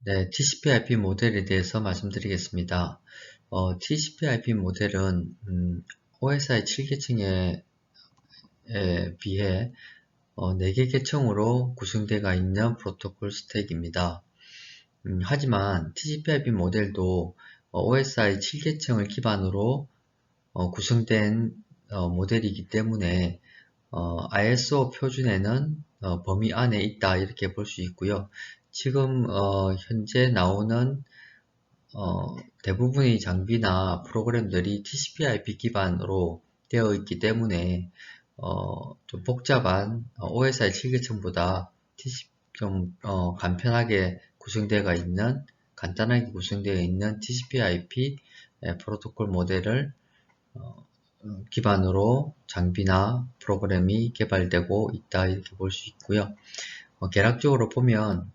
네, TCP/IP 모델에 대해서 말씀드리겠습니다. TCP/IP 모델은 OSI 7계층에 비해 4개 계층으로 구성되어 있는 프로토콜 스택입니다. 하지만 TCP/IP 모델도 OSI 7계층을 기반으로 구성된 모델이기 때문에 ISO 표준에는 범위 안에 있다 이렇게 볼 수 있고요. 지금 현재 나오는 대부분의 장비나 프로그램들이 TCP/IP 기반으로 되어 있기 때문에 좀 복잡한 OSI 7계층보다 좀 간편하게 구성되어 있는 간단하게 구성되어 있는 TCP/IP 프로토콜 모델을 기반으로 장비나 프로그램이 개발되고 있다 이렇게 볼 수 있고요. 개략적으로 보면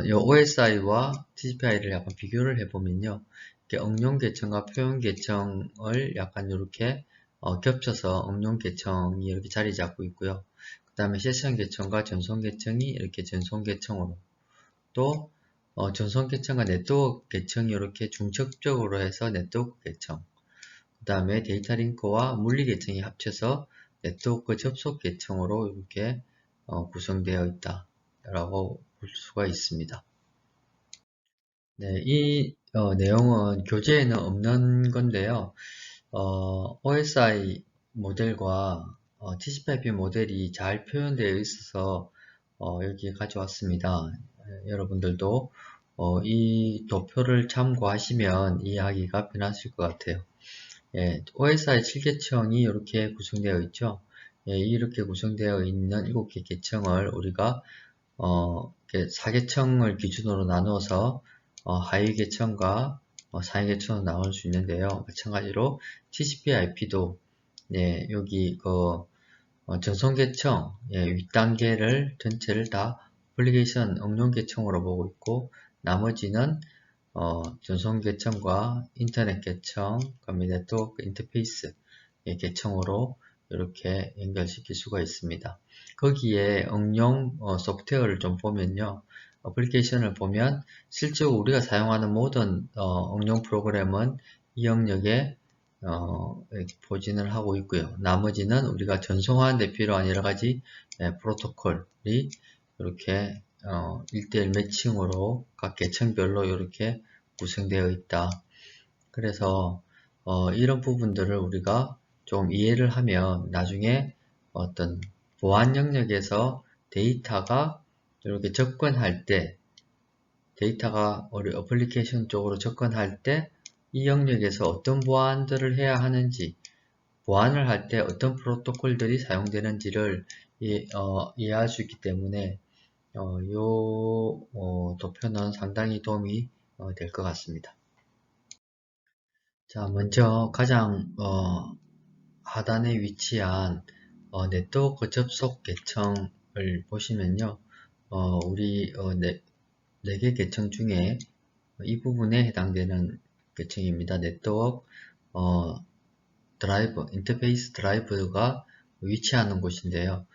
이 OSI와 TCP/IP를 약간 비교를 해보면요. 이렇게 응용 계층과 표현 계층을 약간 이렇게 겹쳐서 응용 계층이 이렇게 자리 잡고 있고요. 그 다음에 세션 계층과 전송 계층이 이렇게 전송 계층으로 또 전송 계층과 네트워크 계층이 이렇게 중첩적으로 해서 네트워크 계층 그 다음에 데이터 링크와 물리 계층이 합쳐서 네트워크 접속 계층으로 이렇게 구성되어 있다 라고 볼 수가 있습니다. 네, 이 내용은 교재에는 없는 건데요. OSI 모델과 TCP/IP 모델이 잘 표현되어 있어서 여기에 가져왔습니다. 여러분들도 이 도표를 참고하시면 이해하기가 편하실 것 같아요. 예, OSI 7계층이 이렇게 구성되어 있죠. 예, 이렇게 구성되어 있는 7개 계층을 우리가 4계층을 기준으로 나누어서 하위 계층과 상위 계층으로 나눌 수 있는데요. 마찬가지로 TCP/IP도 예, 여기 전송 계층 윗단계를 전체를 다 어플리케이션 응용 계층으로 보고 있고 나머지는 전송 계층과 인터넷 계층, 그다음에 네트워크 인터페이스 계층으로 이렇게 연결시킬 수가 있습니다. 거기에 응용 소프트웨어를 좀 보면요. 어플리케이션을 보면 실제로 우리가 사용하는 모든 응용 프로그램은 이 영역에 포진을 하고 있고요. 나머지는 우리가 전송하는 데 필요한 여러가지 프로토콜이 이렇게 1대1 매칭으로 각 계층별로 이렇게 구성되어 있다. 그래서 이런 부분들을 우리가 좀 이해를 하면 나중에 어떤 보안 영역에서 데이터가 이렇게 접근할 때 데이터가 우리 어플리케이션 쪽으로 접근할 때 이 영역에서 어떤 보안들을 해야 하는지 보안을 할 때 어떤 프로토콜들이 사용되는지를 이해할 수 있기 때문에 이 도표는 상당히 도움이 될 것 같습니다. 자, 먼저 가장 하단에 위치한 네트워크 접속 계층을 보시면요. 우리 4개 계층 중에 이 부분에 해당되는 계층입니다. 네트워크 드라이브, 인터페이스 드라이브가 위치하는 곳인데요.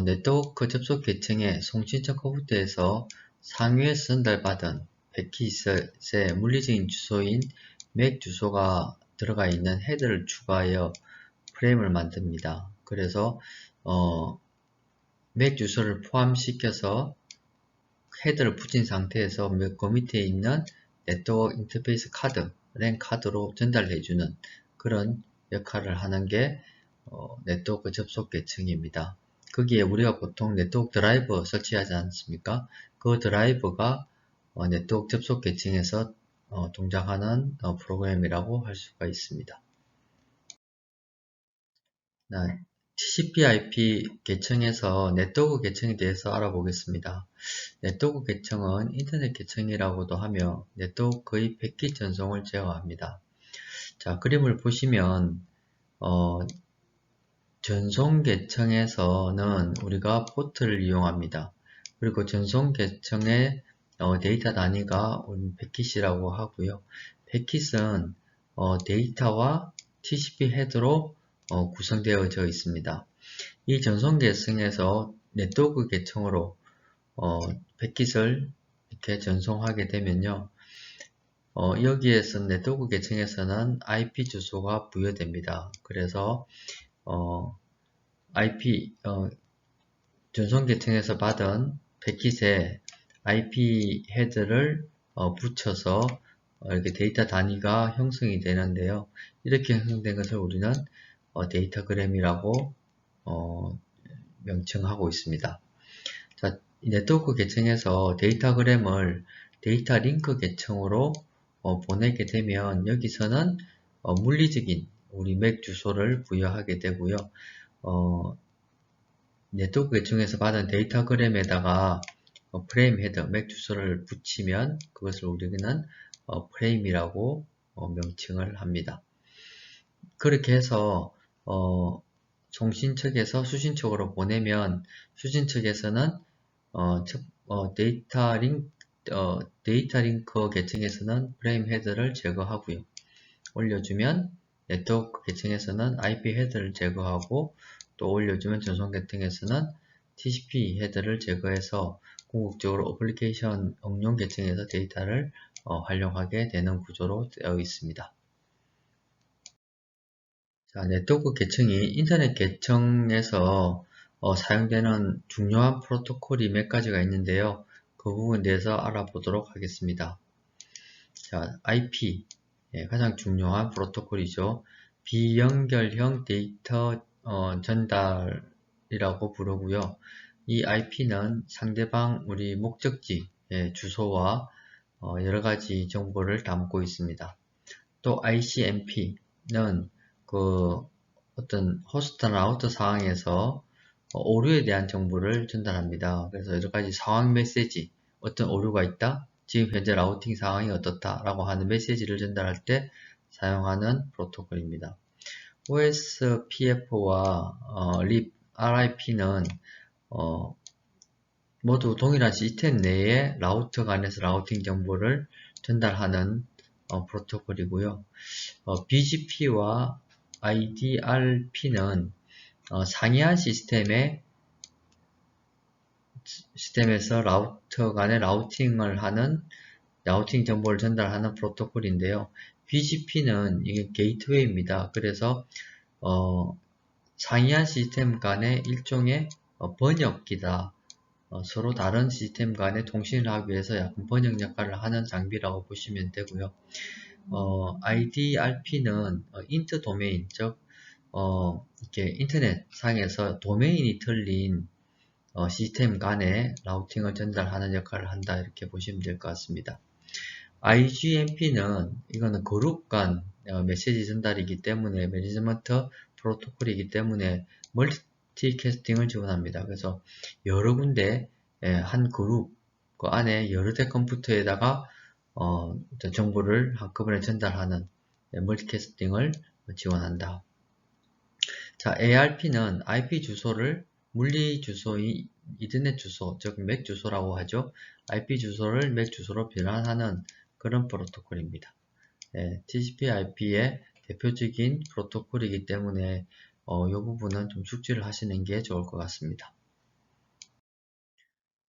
네트워크 접속 계층의 송신청 컴퓨터에서 상위에 전달받은 패킷의 물리적인 주소인 맥 주소가 들어가 있는 헤더를 추가하여 프레임을 만듭니다. 그래서 맥 주소를 포함시켜서 헤더를 붙인 상태에서 그 밑에 있는 네트워크 인터페이스 카드, 랜 카드로 전달해주는 그런 역할을 하는 게 네트워크 접속 계층입니다. 거기에 우리가 보통 네트워크 드라이버 설치하지 않습니까? 그 드라이버가 네트워크 접속 계층에서 동작하는 프로그램이라고 할 수가 있습니다. TCP/IP 계층에서 네트워크 계층에 대해서 알아보겠습니다. 네트워크 계층은 인터넷 계층이라고도 하며 네트워크의 패킷 전송을 제어합니다. 자, 그림을 보시면 전송 계층에서는 우리가 포트를 이용합니다. 그리고 전송 계층의 데이터 단위가 패킷이라고 하고요. 패킷은 데이터와 TCP 헤드로 구성되어져 있습니다. 이 전송 계층에서 네트워크 계층으로 패킷을 이렇게 전송하게 되면요. 여기에서 네트워크 계층에서는 IP 주소가 부여됩니다. 그래서 IP 전송 계층에서 받은 패킷에 IP 헤드를 붙여서 이렇게 데이터 단위가 형성이 되는데요. 이렇게 형성된 것을 우리는 데이터그램이라고 명칭하고 있습니다. 자, 네트워크 계층에서 데이터그램을 데이터 링크 계층으로 보내게 되면 여기서는 물리적인 우리 맥 주소를 부여하게 되고요. 네트워크 계층에서 받은 데이터그램에다가 프레임 헤더, 맥 주소를 붙이면 그것을 우리는 프레임이라고 명칭을 합니다. 그렇게 해서 송신 측에서 수신 측으로 보내면 수신 측에서는 데이터 링크 계층에서는 프레임 헤더를 제거하고요. 올려주면 네트워크 계층에서는 IP 헤더를 제거하고 또 올려주면 전송 계층에서는 TCP 헤더를 제거해서 궁극적으로 어플리케이션 응용 계층에서 데이터를 활용하게 되는 구조로 되어 있습니다. 자, 네트워크 계층이 인터넷 계층에서 사용되는 중요한 프로토콜이 몇 가지가 있는데요. 그 부분에 대해서 알아보도록 하겠습니다. 자, IP, 가장 중요한 프로토콜이죠. 비연결형 데이터 전달이라고 부르고요. 이 IP는 상대방 우리 목적지 주소와 여러가지 정보를 담고 있습니다. 또 ICMP는 그 어떤 호스트나 라우터 상황에서 오류에 대한 정보를 전달합니다. 그래서 여러가지 상황 메시지, 어떤 오류가 있다, 지금 현재 라우팅 상황이 어떻다 라고 하는 메시지를 전달할 때 사용하는 프로토콜입니다. OSPF와 RIP는 모두 동일한 시스템 내에 라우터 간에서 라우팅 정보를 전달하는 프로토콜이고요. BGP와 IDRP는 상이한 시스템에서 라우터 간의 라우팅을 하는 라우팅 정보를 전달하는 프로토콜인데요. BGP는 이게 게이트웨이입니다. 그래서 상이한 시스템 간의 일종의 번역기다. 서로 다른 시스템 간의 통신을 하기 위해서 약간 번역 역할을 하는 장비라고 보시면 되고요. IDRP는 인터 도메인, 즉 이렇게 인터넷 상에서 도메인이 틀린 시스템 간의 라우팅을 전달하는 역할을 한다 이렇게 보시면 될 것 같습니다. IGMP는 이거는 그룹 간 메시지 전달이기 때문에 매니지먼트 프로토콜이기 때문에 멀티캐스팅을 지원합니다. 그래서 여러 군데 한 그룹 그 안에 여러 대 컴퓨터에다가 정보를 한꺼번에 전달하는 멀티캐스팅을 지원한다. 자, ARP는 IP 주소를 물리 주소인 이더넷 주소, 즉 맥 주소라고 하죠. IP 주소를 맥 주소로 변환하는 그런 프로토콜입니다. TCP/IP의 대표적인 프로토콜이기 때문에 이 부분은 좀 숙지를 하시는 게 좋을 것 같습니다.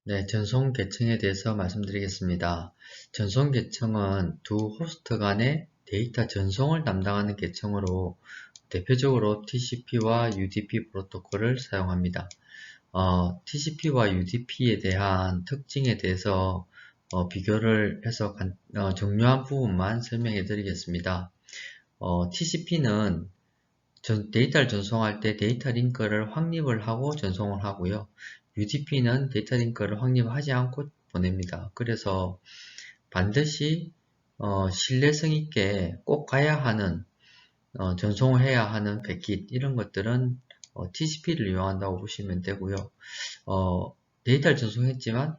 네, 전송 계층에 대해서 말씀드리겠습니다. 전송 계층은 두 호스트 간의 데이터 전송을 담당하는 계층으로 대표적으로 TCP와 UDP 프로토콜을 사용합니다. TCP와 UDP에 대한 특징에 대해서 비교를 해서 중요한 부분만 설명해 드리겠습니다. TCP는 데이터를 전송할 때 데이터 링크를 확립을 하고 전송을 하고요. UDP는 데이터 링크를 확립하지 않고 보냅니다. 그래서 반드시 신뢰성 있게 꼭 가야 하는 전송을 해야 하는 패킷 이런 것들은 TCP를 이용한다고 보시면 되고요. 데이터를 전송했지만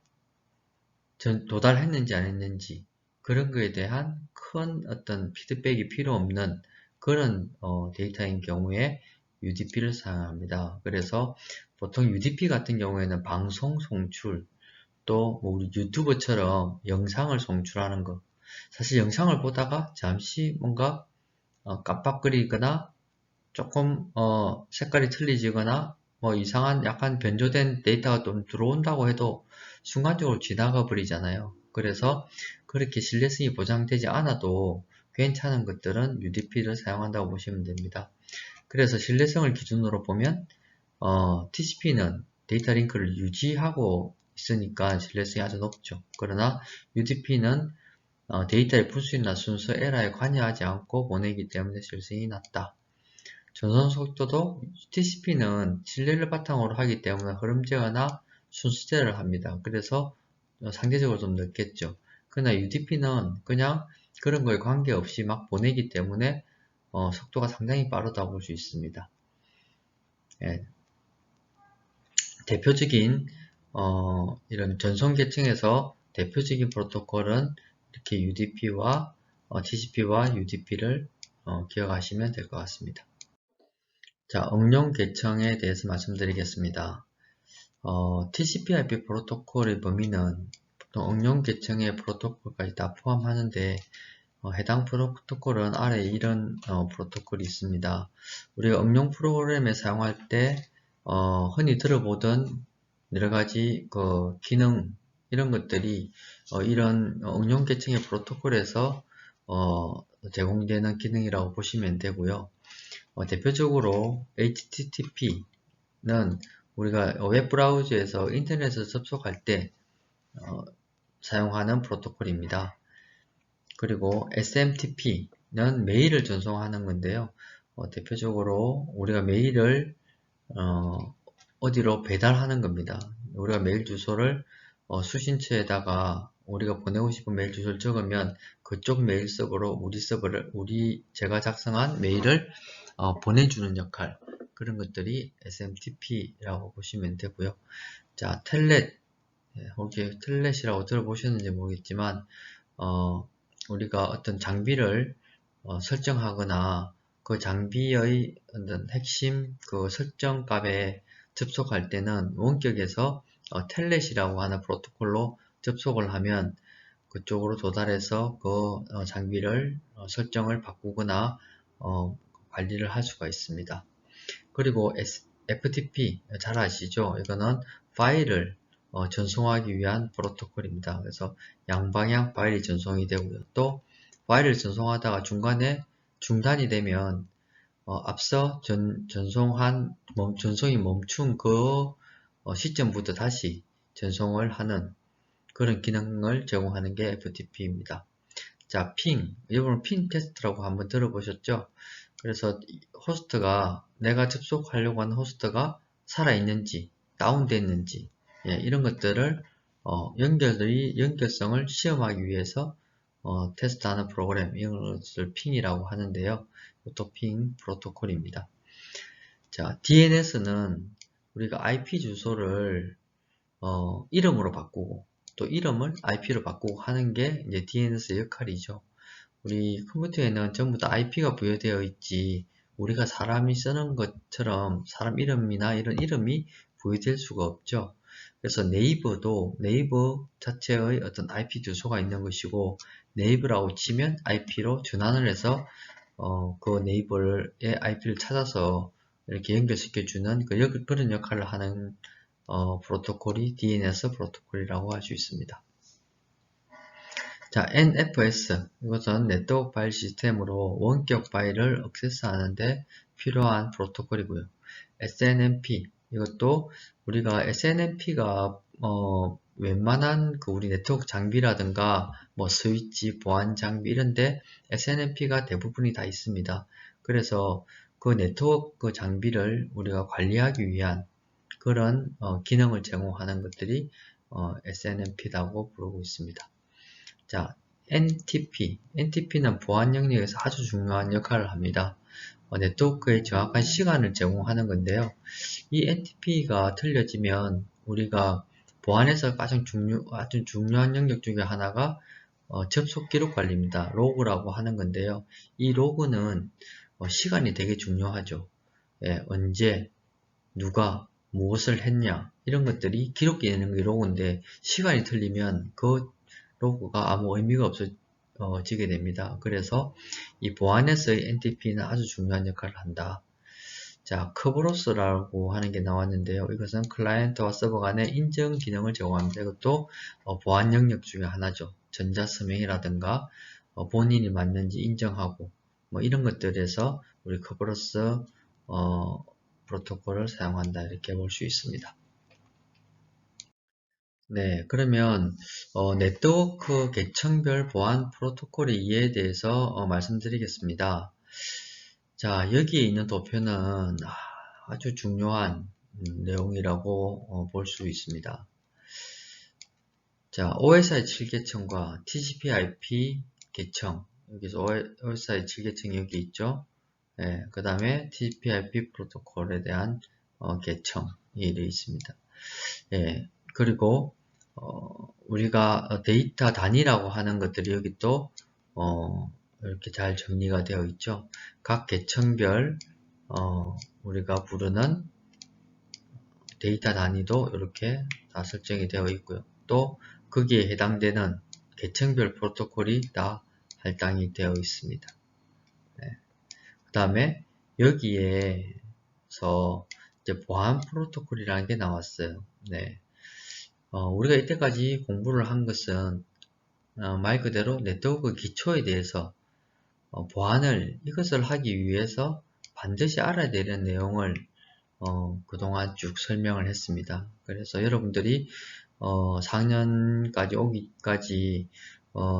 도달했는지 안 했는지 그런 거에 대한 큰 어떤 피드백이 필요 없는 그런 데이터인 경우에 UDP를 사용합니다. 그래서 보통 UDP 같은 경우에는 방송 송출 또 우리 유튜브처럼 영상을 송출하는 것 사실 영상을 보다가 잠시 뭔가 깜빡거리거나 조금 색깔이 틀리지거나 뭐 이상한 약간 변조된 데이터가 좀 들어온다고 해도 순간적으로 지나가 버리잖아요. 그래서 그렇게 신뢰성이 보장되지 않아도 괜찮은 것들은 UDP를 사용한다고 보시면 됩니다. 그래서 신뢰성을 기준으로 보면 TCP는 데이터 링크를 유지하고 있으니까 신뢰성이 아주 높죠. 그러나 UDP는 데이터의 불수나 순서, 에러에 관여하지 않고 보내기 때문에 신뢰성이 낮다. 전송 속도도 TCP는 신뢰를 바탕으로 하기 때문에 흐름 제어나 순서제어를 합니다. 그래서 상대적으로 좀 늦겠죠. 그러나 UDP는 그냥 그런 거에 관계없이 막 보내기 때문에 속도가 상당히 빠르다고 볼 수 있습니다. 예, 대표적인 이런 전송 계층에서 대표적인 프로토콜은 이렇게 UDP와 TCP와 UDP를 기억하시면 될 것 같습니다. 자, 응용 계층에 대해서 말씀드리겠습니다. TCP/IP 프로토콜의 범위는 보통 응용 계층의 프로토콜까지 다 포함하는데 해당 프로토콜은 아래 이런 프로토콜이 있습니다. 우리가 응용 프로그램에 사용할 때 흔히 들어보던 여러가지 그 기능 이런 것들이 이런 응용 계층의 프로토콜에서 제공되는 기능이라고 보시면 되고요. 대표적으로 HTTP는 우리가 웹브라우저에서 인터넷을 접속할 때 사용하는 프로토콜입니다. 그리고 SMTP는 메일을 전송하는 건데요. 대표적으로 우리가 메일을 어디로 배달하는 겁니다. 우리가 메일 주소를 수신처에다가 우리가 보내고 싶은 메일 주소를 적으면 그쪽 메일 서버로 제가 작성한 메일을 보내주는 역할, 그런 것들이 SMTP라고 보시면 되고요. 자, 텔넷, 혹시 텔넷이라고 들어보셨는지 모르겠지만 우리가 어떤 장비를 설정하거나 그 장비의 어떤 핵심 그 설정 값에 접속할 때는 원격에서 텔넷이라고 하는 프로토콜로 접속을 하면 그쪽으로 도달해서 그 장비를 설정을 바꾸거나 관리를 할 수가 있습니다. 그리고 FTP 잘 아시죠? 이거는 파일을 전송하기 위한 프로토콜입니다. 그래서 양방향 파일이 전송이 되고요. 또 파일을 전송하다가 중간에 중단이 되면 앞서 전송이 멈춘 그 시점부터 다시 전송을 하는 그런 기능을 제공하는 게 FTP입니다. 자, 여러분 핑 테스트라고 한번 들어보셨죠? 그래서 호스트가 내가 접속하려고 하는 호스트가 살아있는지 다운됐는지 이런 것들을 연결성을 시험하기 위해서 테스트하는 프로그램, 이것을 핑이라고 하는데요. 이것도 핑 프로토콜입니다. 자, DNS는 우리가 IP 주소를 이름으로 바꾸고 또 이름을 IP로 바꾸고 하는 게 이제 DNS 역할이죠. 우리 컴퓨터에는 전부 다 IP가 부여되어 있지 우리가 사람이 쓰는 것처럼 사람 이름이나 이런 이름이 부여될 수가 없죠. 그래서 네이버 자체의 어떤 IP 주소가 있는 것이고 네이버라고 치면 IP로 전환을 해서 그 네이버의 IP를 찾아서 이렇게 연결시켜주는 그런 역할을 하는 프로토콜이 DNS 프로토콜이라고 할 수 있습니다. 자, NFS, 이것은 네트워크 파일 시스템으로 원격 파일을 액세스하는데 필요한 프로토콜이고요. SNMP, 이것도 우리가 SNMP가 웬만한 우리 네트워크 장비라든가 뭐 스위치, 보안 장비 이런데 SNMP가 대부분이 다 있습니다. 그래서 그 네트워크 장비를 우리가 관리하기 위한 그런 기능을 제공하는 것들이 SNMP라고 부르고 있습니다. 자, NTP는 보안 영역에서 아주 중요한 역할을 합니다. 네트워크에 정확한 시간을 제공하는 건데요. 이 NTP가 틀려지면 우리가 보안에서 아주 중요한 영역 중에 하나가 접속 기록 관리입니다. 로그라고 하는 건데요. 이 로그는 시간이 되게 중요하죠. 언제, 누가, 무엇을 했냐 이런 것들이 기록되는 게 로그인데 시간이 틀리면 그 로그가 아무 의미가 없어지게 됩니다. 그래서 이 보안에서의 NTP는 아주 중요한 역할을 한다. 자, 커브로스라고 하는 게 나왔는데요. 이것은 클라이언트와 서버 간의 인증 기능을 제공합니다. 이것도 보안 영역 중에 하나죠. 전자서명이라든가 본인이 맞는지 인정하고 뭐 이런 것들에서 우리 커브로스 프로토콜을 사용한다 이렇게 볼 수 있습니다. 네, 그러면 네트워크 계층별 보안 프로토콜의 이해에 대해서 말씀드리겠습니다. 자, 여기에 있는 도표는 아주 중요한 내용이라고 볼 수 있습니다. 자, OSI 7계층과 TCP/IP 계층, 여기서 OSI 7계층이 여기 있죠. 네, 그 다음에 TCP/IP 프로토콜에 대한 계층이 되어 있습니다. 예, 그리고 우리가 데이터 단위라고 하는 것들이 여기 또 이렇게 잘 정리가 되어 있죠. 각 계층별 우리가 부르는 데이터 단위도 이렇게 다 설정이 되어 있고요. 또 거기에 해당되는 계층별 프로토콜이 다 할당이 되어 있습니다. 네. 그 다음에 여기에서 이제 보안 프로토콜이라는 게 나왔어요. 네. 우리가 이때까지 공부를 한 것은 말 그대로 네트워크 기초에 대해서 보안을 이것을 하기 위해서 반드시 알아야 되는 내용을 그동안 쭉 설명을 했습니다. 그래서 여러분들이 4학년까지 오기까지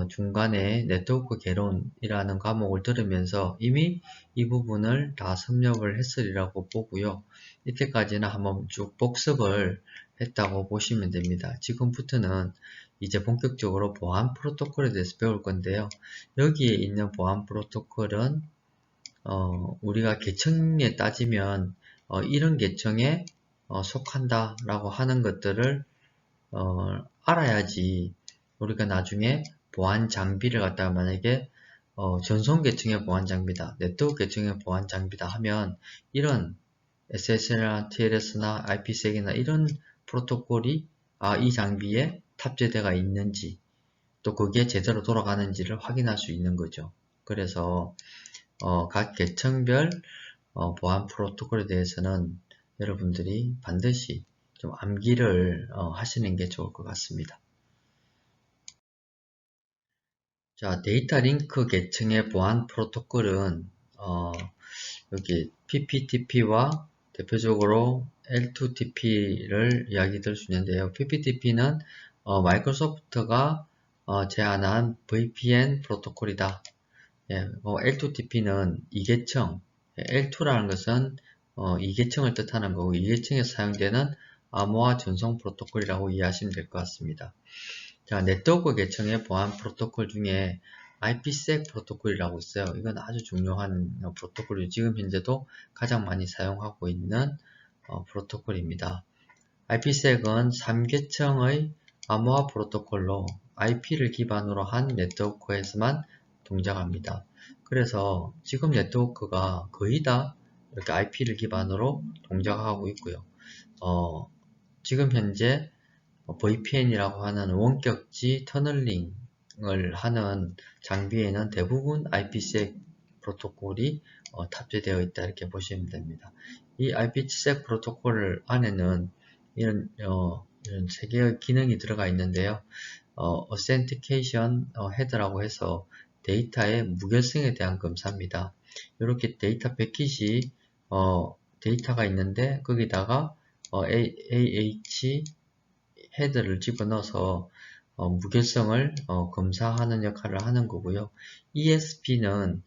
중간에 네트워크 개론이라는 과목을 들으면서 이미 이 부분을 다 섭렵을 했으리라고 보고요. 이때까지는 한번 쭉 복습을 했다고 보시면 됩니다. 지금부터는 이제 본격적으로 보안 프로토콜에 대해서 배울 건데요. 여기에 있는 보안 프로토콜은 우리가 계층에 따지면 이런 계층에 속한다 라고 하는 것들을 알아야지 우리가 나중에 보안 장비를 갖다가 만약에 전송 계층의 보안 장비다, 네트워크 계층의 보안 장비다 하면 이런 SSL이나 TLS나 IPsek이나 이런 프로토콜이 이 장비에 탑재되어 있는지 또 그게 제대로 돌아가는지를 확인할 수 있는 거죠. 그래서 각 계층별 보안 프로토콜에 대해서는 여러분들이 반드시 좀 암기를 하시는 게 좋을 것 같습니다. 자, 데이터 링크 계층의 보안 프로토콜은 여기 PPTP와 대표적으로 L2TP를 이야기 들 수 있는데요. PPTP는 마이크로소프트가 제안한 VPN 프로토콜이다. 예, L2TP는 2계층, L2라는 것은 2계층을 뜻하는 거고 2계층에서 사용되는 암호화 전송 프로토콜이라고 이해하시면 될 것 같습니다. 자, 네트워크 계층의 보안 프로토콜 중에 IPsec 프로토콜이라고 있어요. 이건 아주 중요한 프로토콜이고 지금 현재도 가장 많이 사용하고 있는 프로토콜입니다. IPsec은 3계층의 암호화 프로토콜로 IP를 기반으로 한 네트워크에서만 동작합니다. 그래서 지금 네트워크가 거의 다 이렇게 IP를 기반으로 동작하고 있고요. 지금 현재 VPN이라고 하는 원격지 터널링을 하는 장비에는 대부분 IPsec 프로토콜이 탑재되어 있다 이렇게 보시면 됩니다. 이 IPsec 프로토콜 안에는 이런 세 개의 기능이 들어가 있는데요. Authentication Head라고 해서 데이터의 무결성에 대한 검사입니다. 이렇게 데이터 패킷이 데이터가 있는데 거기다가 AH 헤드를 집어넣어서 무결성을 검사하는 역할을 하는 거고요. ESP는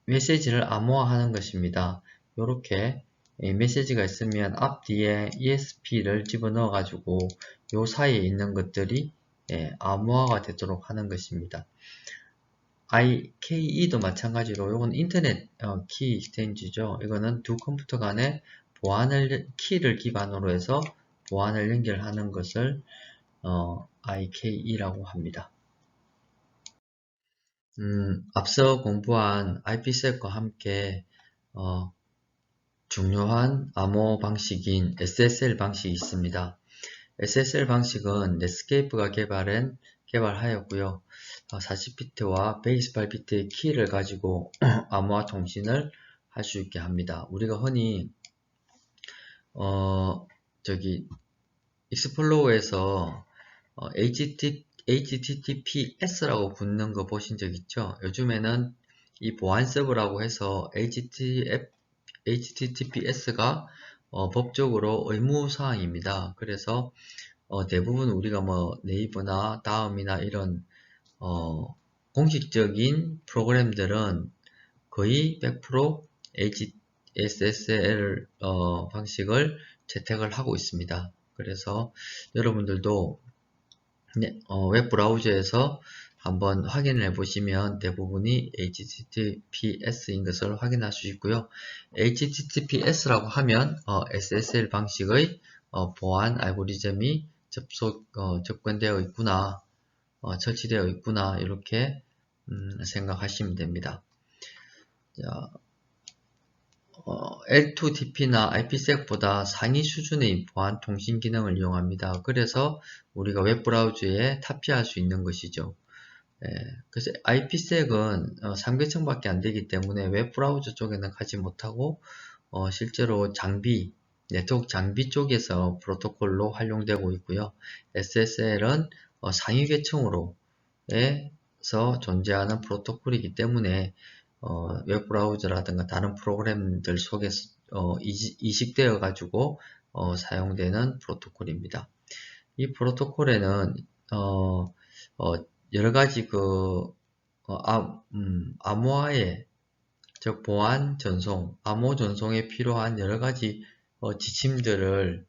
메시지를 암호화하는 것입니다. 이렇게 메시지가 있으면 앞뒤에 ESP를 집어넣어 가지고 요 사이에 있는 것들이 암호화가 되도록 하는 것입니다. IKE도 마찬가지로 이건 인터넷 키 익스체인지죠. 이거는 두 컴퓨터 간의 키를 기반으로 해서 보안을 연결하는 것을 IKE라고 합니다. 앞서 공부한 IPsek과 함께 중요한 암호 방식인 SSL 방식이 있습니다. SSL 방식은 넷스케이프가 개발하였고요. 40비트와 베이스 8비트의 키를 가지고 암호화 통신을 할 수 있게 합니다. 우리가 흔히 익스플로어에서 HTTPS라고 붙는 거 보신 적 있죠? 요즘에는 이 보안 서버라고 해서 HTTPS가 법적으로 의무사항입니다. 그래서 대부분 우리가 뭐 네이버나 다음이나 이런 공식적인 프로그램들은 거의 100% SSL 방식을 채택을 하고 있습니다. 그래서 여러분들도 웹브라우저에서 한번 확인을 해보시면 대부분이 HTTPS인 것을 확인할 수 있고요. HTTPS라고 하면 SSL 방식의 보안 알고리즘이 접근되어 있구나, 설치되어 있구나, 이렇게 생각하시면 됩니다. 자, L2TP나 IPsec보다 상위 수준의 보안 통신 기능을 이용합니다. 그래서 우리가 웹브라우저에 탑재할 수 있는 것이죠. 그래서 IPsec은 3계층밖에 안 되기 때문에 웹브라우저 쪽에는 가지 못하고 실제로 네트워크 장비 쪽에서 프로토콜로 활용되고 있고요. SSL은 상위 계층으로 에서 존재하는 프로토콜이기 때문에 웹브라우저라든가 다른 프로그램들 속에서 이식되어 가지고 사용되는 프로토콜입니다. 이 프로토콜에는 여러 가지 암호화의 즉 보안 전송, 암호 전송에 필요한 여러 가지 지침들을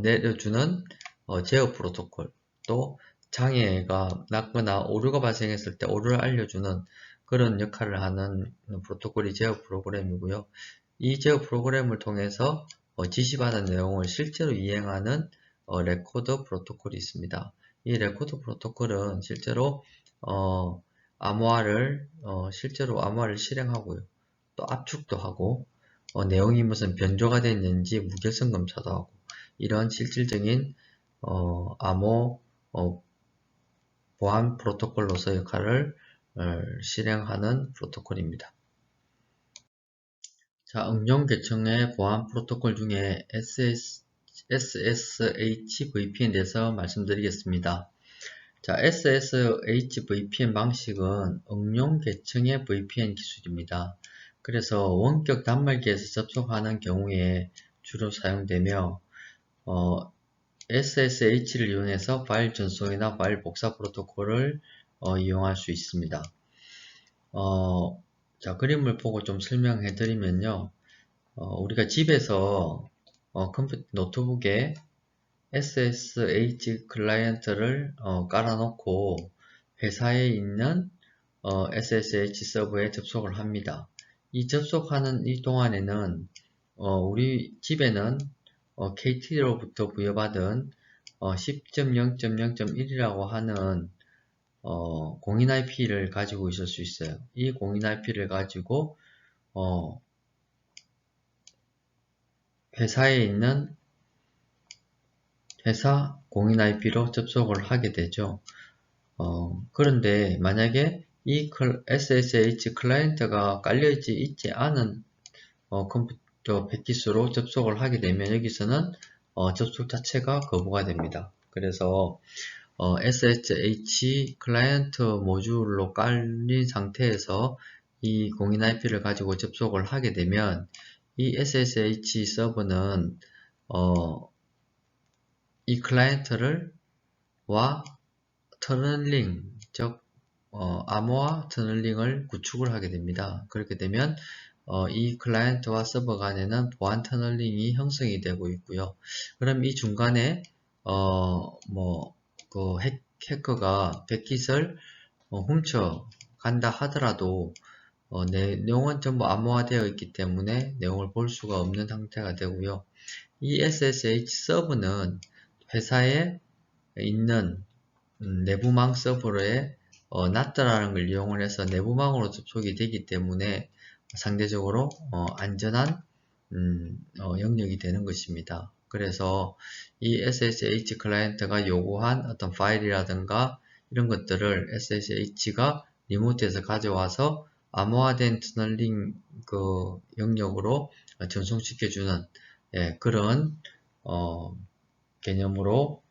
내려주는 제어 프로토콜, 또 장애가 났거나 오류가 발생했을 때 오류를 알려주는 그런 역할을 하는 프로토콜이 제어 프로그램이고요. 이 제어 프로그램을 통해서 지시받은 내용을 실제로 이행하는 레코더 프로토콜이 있습니다. 이 레코더 프로토콜은 실제로 실제로 암호화를 실행하고요. 또 압축도 하고 내용이 무슨 변조가 됐는지 무결성 검사도 하고 이런 실질적인 암호 보안 프로토콜로서 역할을 실행하는 프로토콜입니다. 자, 응용 계층의 보안 프로토콜 중에 SSH VPN에 대해서 말씀드리겠습니다. 자, SSH VPN 방식은 응용 계층의 VPN 기술입니다. 그래서 원격 단말기에서 접속하는 경우에 주로 사용되며 SSH를 이용해서 파일 전송이나 파일 복사 프로토콜을 이용할 수 있습니다. 자, 그림을 보고 좀 설명해 드리면요. 우리가 집에서 노트북에 SSH 클라이언트를 깔아놓고 회사에 있는 SSH 서버에 접속을 합니다. 이 접속하는 이 동안에는 우리 집에는 KT로부터 부여받은 10.0.0.1이라고 하는 공인 IP를 가지고 있을 수 있어요. 이 공인 IP를 가지고 회사에 있는 회사 공인 IP로 접속을 하게 되죠. 그런데 만약에 이 SSH 클라이언트가 깔려있지 있지 않은 컴퓨터 패킷으로 접속을 하게 되면 여기서는 접속 자체가 거부가 됩니다. 그래서 SSH 클라이언트 모듈로 깔린 상태에서 이 공인 IP를 가지고 접속을 하게 되면 이 SSH 서버는 이 클라이언트를 터널링, 즉 암호화 터널링을 구축을 하게 됩니다. 그렇게 되면 이 클라이언트와 서버 간에는 보안 터널링이 형성이 되고 있고요. 그럼 이 중간에 해커가 패킷을 훔쳐 간다 하더라도 내용은 전부 암호화되어 있기 때문에 내용을 볼 수가 없는 상태가 되고요. 이 SSH 서버는 회사에 있는 내부망 서버에 NAT라는 걸 이용을 해서 내부망으로 접속이 되기 때문에 상대적으로 안전한 영역이 되는 것입니다. 그래서 이 SSH 클라이언트가 요구한 어떤 파일이라든가 이런 것들을 SSH가 리모트에서 가져와서 암호화된 터널링 그 영역으로 전송시켜주는 그런 개념으로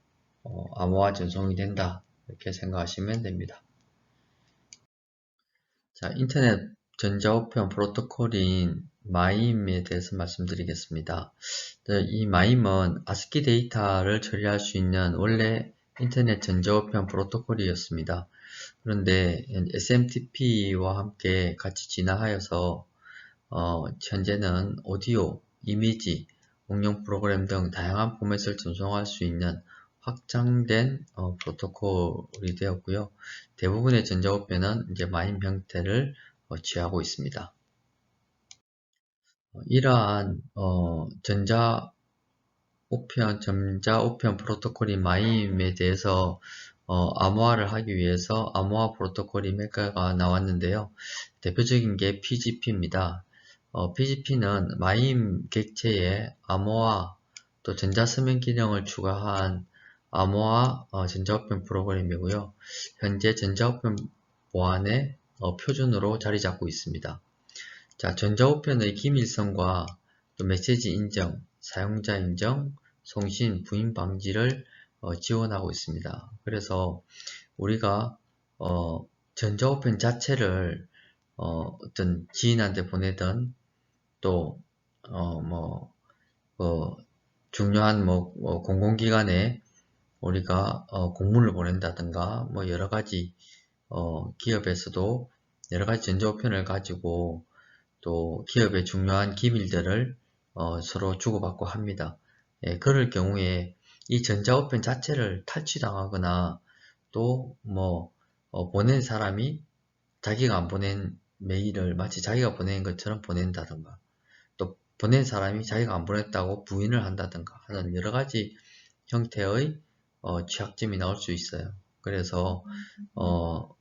암호화 전송이 된다 이렇게 생각하시면 됩니다. 자, 인터넷 전자우편 프로토콜인 마임에 대해서 말씀드리겠습니다. 이 마임은 ASCII 데이터를 처리할 수 있는 원래 인터넷 전자우편 프로토콜이었습니다. 그런데 SMTP와 함께 같이 진화하여서 현재는 오디오, 이미지, 응용 프로그램 등 다양한 포맷을 전송할 수 있는 확장된 프로토콜이 되었고요. 대부분의 전자우편은 이제 마임 형태를 취하고 있습니다. 이러한 전자우편 프로토콜인 마임에 대해서 암호화를 하기 위해서 암호화 프로토콜이 몇 가지가 나왔는데요. 대표적인 게 PGP입니다. PGP는 마임 객체에 암호화 또 전자서명 기능을 추가한 암호화 전자우편 프로그램이고요. 현재 전자우편 보안의 표준으로 자리 잡고 있습니다. 자, 전자우편의 기밀성과 또 메시지 인정, 사용자 인정, 송신, 부인 방지를 지원하고 있습니다. 그래서 우리가 전자우편 자체를 어떤 지인한테 보내든 또 중요한 공공기관에 우리가 공문을 보낸다든가 여러가지 기업에서도 여러가지 전자우편을 가지고 또 기업의 중요한 기밀들을 서로 주고받고 합니다. 그럴 경우에 이 전자우편 자체를 탈취당하거나 또 보낸 사람이 자기가 안 보낸 메일을 마치 자기가 보낸 것처럼 보낸다든가 또 보낸 사람이 자기가 안 보냈다고 부인을 한다든가 하는 여러가지 형태의 취약점이 나올 수 있어요. 그래서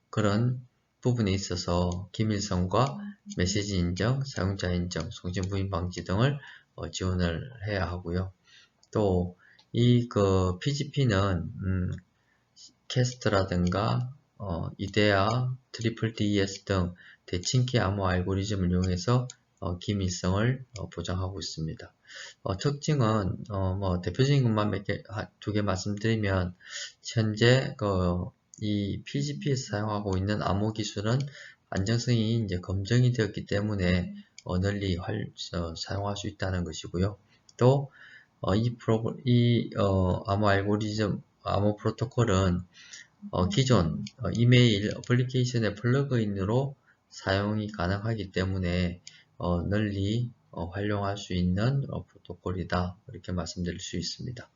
그런 부분에 있어서 기밀성과 메시지 인정, 사용자 인정, 송신 부인 방지 등을 지원을 해야 하고요. 또 이 PGP는 캐스트라든가 이데아, 트리플 DS 등 대칭키 암호 알고리즘을 이용해서 기밀성을 보장하고 있습니다. 특징은 대표적인 것만 두 개 말씀드리면 현재 이 PGP에서 사용하고 있는 암호 기술은 안정성이 이제 검증이 되었기 때문에 널리 사용할 수 있다는 것이고요. 또 이 암호 알고리즘, 암호 프로토콜은 기존 이메일 어플리케이션의 플러그인으로 사용이 가능하기 때문에 널리 활용할 수 있는 프로토콜이다 이렇게 말씀드릴 수 있습니다.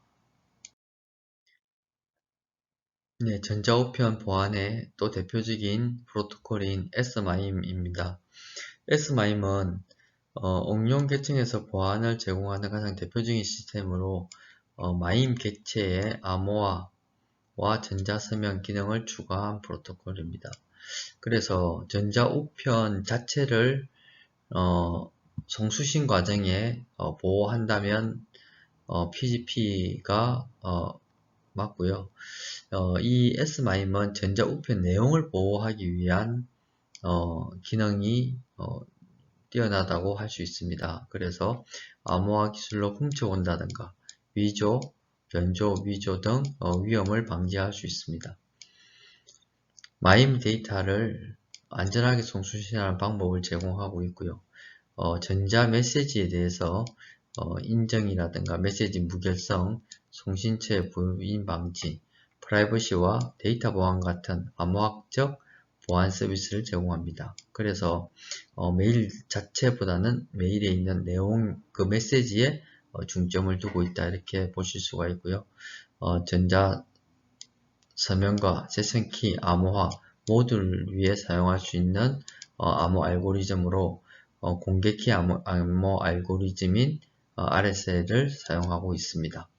네, 전자우편 보안의 또 대표적인 프로토콜인 SMIME입니다. SMIM은 응용 계층에서 보안을 제공하는 가장 대표적인 시스템으로 마임 객체의 암호화와 전자서명 기능을 추가한 프로토콜입니다. 그래서 전자우편 자체를 송수신 과정에 보호한다면 PGP가 맞고요. 이 SMIM은 전자우편 내용을 보호하기 위한 기능이 뛰어나다고 할 수 있습니다. 그래서 암호화 기술로 훔쳐온다든가 위조, 변조, 위조 등 위험을 방지할 수 있습니다. 마임 데이터를 안전하게 송수신하는 방법을 제공하고 있고요. 전자 메시지에 대해서 인정이라든가 메시지 무결성, 송신체 부인 방지, 프라이버시와 데이터 보안 같은 암호학적 보안 서비스를 제공합니다. 그래서 메일 자체보다는 메일에 있는 내용, 그 메시지에 중점을 두고 있다 이렇게 보실 수가 있고요. 전자 서명과 세션키 암호화 모두를 위해 사용할 수 있는 암호 알고리즘으로 공개키 암호 알고리즘인 RSL을 사용하고 있습니다.